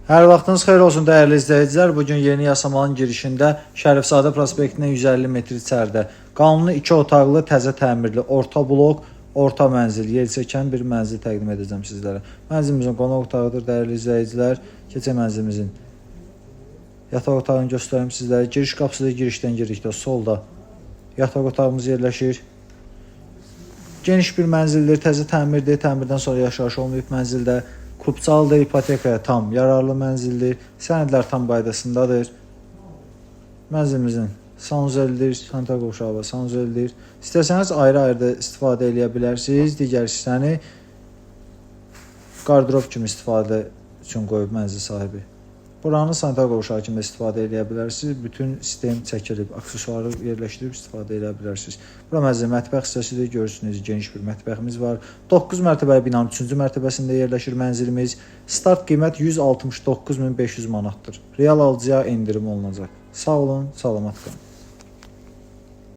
Hər vaxtınız xeyir olsun dəyərli izləyicilər. Bugün yeni yasamanın girişində Şərifzadə prospektindən 150 metr içəridə qanuni 2 otaqlı, təzə təmirli, orta blok, orta mənzil, yelçəkən bir mənzil təqdim edəcəm sizlərə. Mənzilimizin qonaq otağıdır dəyərli izləyicilər. Keçək mənzilimizin yataq otağını göstərim sizlərə. Giriş qapısı girişdən girdikdə solda yataq otağımız yerləşir. Geniş bir mənzildir, təzə təmirdir. Təmirdən sonra yaşayış olmayıb mənzildə. Klubsaldır, ipotekaya tam yararlı mənzildir. Sənədlər tam qaydasındadır. Mənzilimizin sanuzelidir, sanitar qovşağı sanuzelidir. İstəsəniz ayrı-ayrı istifadə edə bilərsiniz. Digər hissəni qardırob kimi istifadə üçün qoyub mənzil sahibi. Buranı sanitar qovşağı kimi istifadə edə bilərsiniz. Bütün sistem çəkilib, aksesuarı yerləşdirib istifadə edə bilərsiniz. Bura mənzilin mətbəx hissəsidir. Görürsünüz, geniş bir mətbəximiz var. 9 mərtəbəli binanın 3-cü mərtəbəsində yerləşir mənzilimiz. Start qiymət 169.500 manatdır. Real alıcıya endirim olunacaq. Sağ olun, salamat qalın.